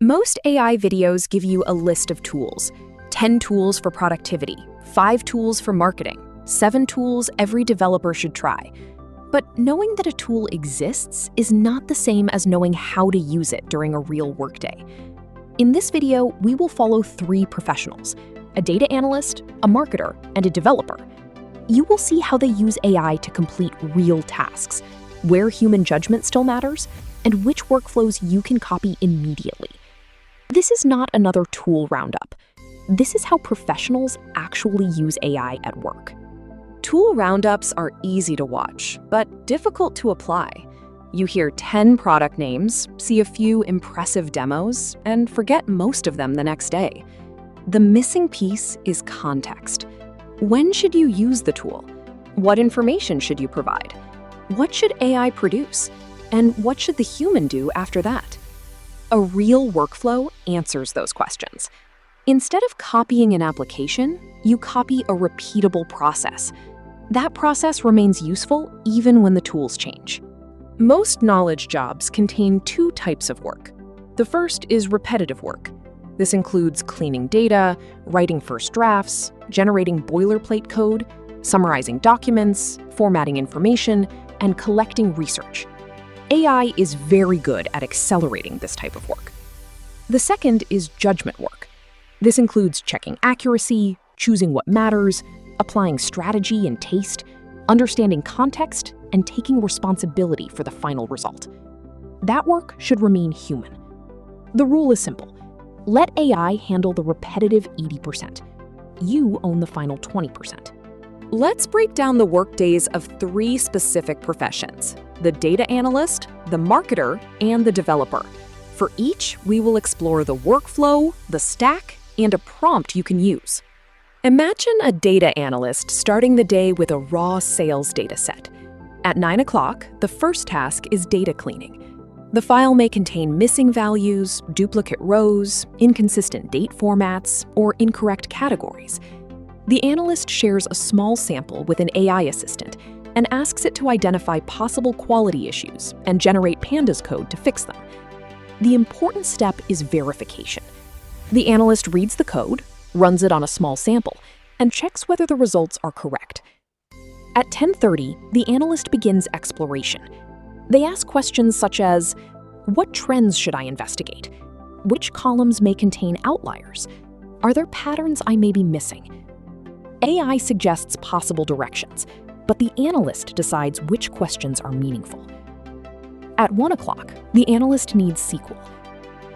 Most AI videos give you a list of tools. 10 tools for productivity, 5 tools for marketing, 7 tools every developer should try. But knowing that a tool exists is not the same as knowing how to use it during a real workday. In this video, we will follow 3 professionals: a data analyst, a marketer, and a developer. You will see how they use AI to complete real tasks, where human judgment still matters, and which workflows you can copy immediately. This is not another tool roundup. This is how professionals actually use AI at work. Tool roundups are easy to watch, but difficult to apply. You hear 10 product names, see a few impressive demos, and forget most of them the next day. The missing piece is context. When should you use the tool? What information should you provide? What should AI produce? And what should the human do after that? A real workflow answers those questions. Instead of copying an application, you copy a repeatable process. That process remains useful even when the tools change. Most knowledge jobs contain 2 types of work. The first is repetitive work. This includes cleaning data, writing first drafts, generating boilerplate code, summarizing documents, formatting information, and collecting research. AI is very good at accelerating this type of work. The second is judgment work. This includes checking accuracy, choosing what matters, applying strategy and taste, understanding context, and taking responsibility for the final result. That work should remain human. The rule is simple. Let AI handle the repetitive 80%. You own the final 20%. Let's break down the workdays of 3 specific professions: the data analyst, the marketer, and the developer. For each, we will explore the workflow, the stack, and a prompt you can use. Imagine a data analyst starting the day with a raw sales data set. At 9 o'clock, the first task is data cleaning. The file may contain missing values, duplicate rows, inconsistent date formats, or incorrect categories. The analyst shares a small sample with an AI assistant and asks it to identify possible quality issues and generate pandas code to fix them. The important step is verification. The analyst reads the code, runs it on a small sample, and checks whether the results are correct. At 10:30, the analyst begins exploration. They ask questions such as, what trends should I investigate? Which columns may contain outliers? Are there patterns I may be missing? AI suggests possible directions, but the analyst decides which questions are meaningful. At 1 o'clock, the analyst needs SQL.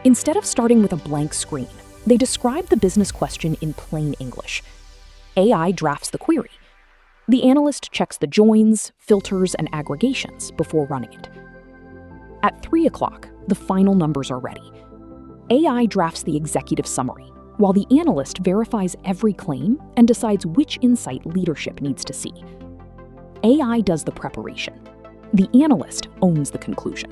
Instead of starting with a blank screen, they describe the business question in plain English. AI drafts the query. The analyst checks the joins, filters, and aggregations before running it. At 3 o'clock, the final numbers are ready. AI drafts the executive summary, while the analyst verifies every claim and decides which insight leadership needs to see. AI does the preparation. The analyst owns the conclusion.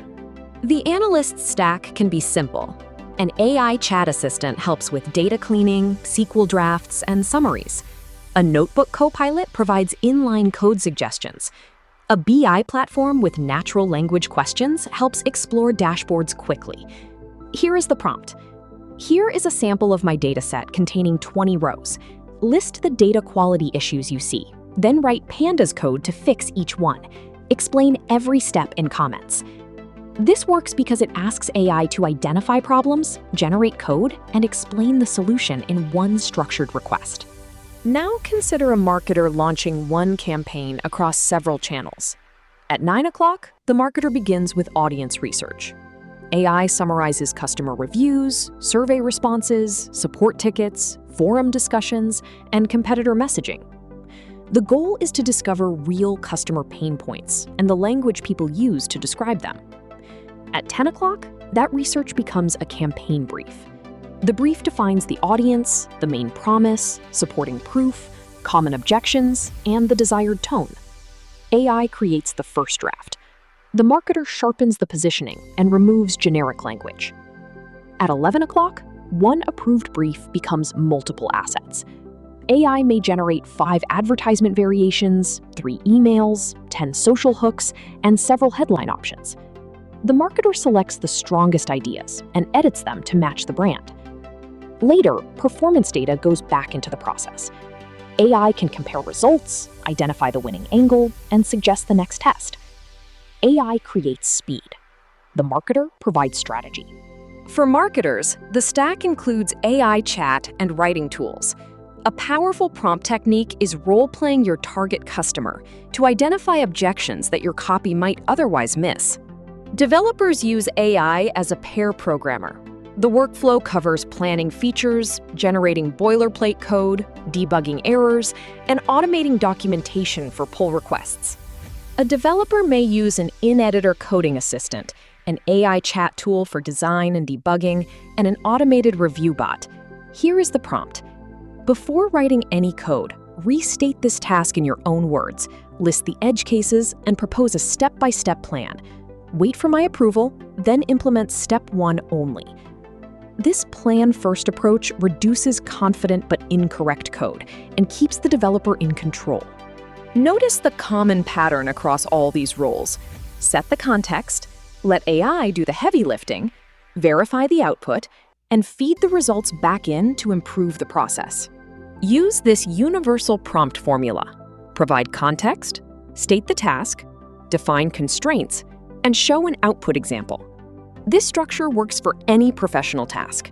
The analyst stack can be simple. An AI chat assistant helps with data cleaning, SQL drafts, and summaries. A notebook copilot provides inline code suggestions. A BI platform with natural language questions helps explore dashboards quickly. Here is the prompt. Here is a sample of my dataset containing 20 rows. List the data quality issues you see, then write pandas code to fix each one. Explain every step in comments. This works because it asks AI to identify problems, generate code, and explain the solution in one structured request. Now consider a marketer launching one campaign across several channels. At 9 o'clock, the marketer begins with audience research. AI summarizes customer reviews, survey responses, support tickets, forum discussions, and competitor messaging. The goal is to discover real customer pain points and the language people use to describe them. At 10 o'clock, that research becomes a campaign brief. The brief defines the audience, the main promise, supporting proof, common objections, and the desired tone. AI creates the first draft. The marketer sharpens the positioning and removes generic language. At 11 o'clock, one approved brief becomes multiple assets. AI may generate 5 advertisement variations, 3 emails, 10 social hooks, and several headline options. The marketer selects the strongest ideas and edits them to match the brand. Later, performance data goes back into the process. AI can compare results, identify the winning angle, and suggest the next test. AI creates speed. The marketer provides strategy. For marketers, the stack includes AI chat and writing tools. A powerful prompt technique is role-playing your target customer to identify objections that your copy might otherwise miss. Developers use AI as a pair programmer. The workflow covers planning features, generating boilerplate code, debugging errors, and automating documentation for pull requests. A developer may use an in-editor coding assistant, an AI chat tool for design and debugging, and an automated review bot. Here is the prompt. Before writing any code, restate this task in your own words, list the edge cases, and propose a step-by-step plan. Wait for my approval, then implement step 1 only. This plan-first approach reduces confident but incorrect code and keeps the developer in control. Notice the common pattern across all these roles. Set the context, let AI do the heavy lifting, verify the output, and feed the results back in to improve the process. Use this universal prompt formula. Provide context, state the task, define constraints, and show an output example. This structure works for any professional task.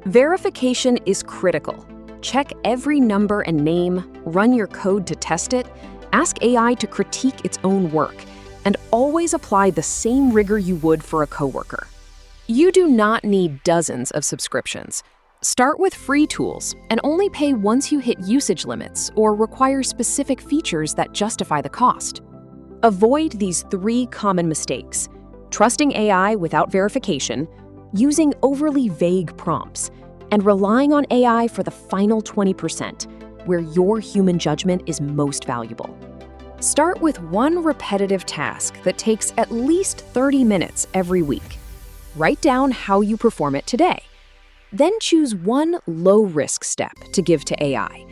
Verification is critical. Check every number and name, run your code to test it, ask AI to critique its own work, and always apply the same rigor you would for a coworker. You do not need dozens of subscriptions. Start with free tools and only pay once you hit usage limits or require specific features that justify the cost. Avoid these 3 common mistakes: trusting AI without verification, using overly vague prompts, and relying on AI for the final 20%, where your human judgment is most valuable. Start with one repetitive task that takes at least 30 minutes every week. Write down how you perform it today. Then choose one low-risk step to give to AI.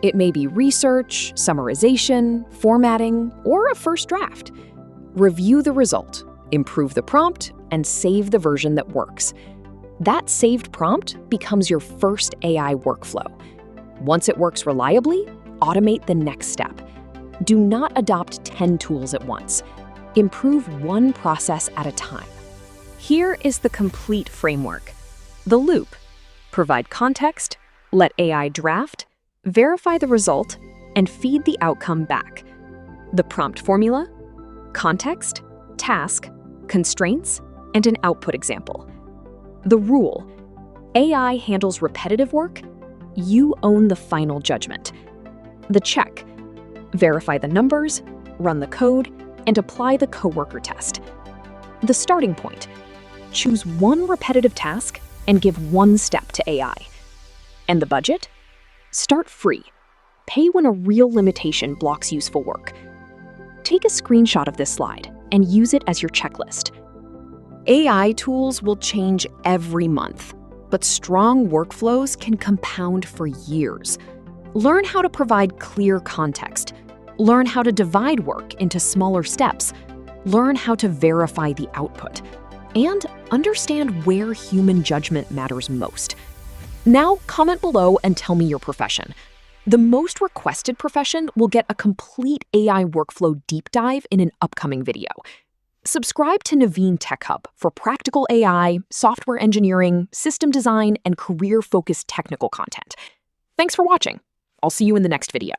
It may be research, summarization, formatting, or a first draft. Review the result, improve the prompt, and save the version that works. That saved prompt becomes your first AI workflow. Once it works reliably, automate the next step. Do not adopt 10 tools at once. Improve one process at a time. Here is the complete framework. The loop. Provide context, let AI draft, verify the result, and feed the outcome back. The prompt formula, context, task, constraints, and an output example. The rule. AI handles repetitive work. You own the final judgment. The check. Verify the numbers, run the code, and apply the coworker test. The starting point. Choose one repetitive task and give one step to AI. And the budget? Start free. Pay when a real limitation blocks useful work. Take a screenshot of this slide and use it as your checklist. AI tools will change every month, but strong workflows can compound for years. Learn how to provide clear context. Learn how to divide work into smaller steps. Learn how to verify the output. And understand where human judgment matters most. Now, comment below and tell me your profession. The most requested profession will get a complete AI workflow deep dive in an upcoming video. Subscribe to Naveen Tech Hub for practical AI, software engineering, system design, and career-focused technical content. Thanks for watching. I'll see you in the next video.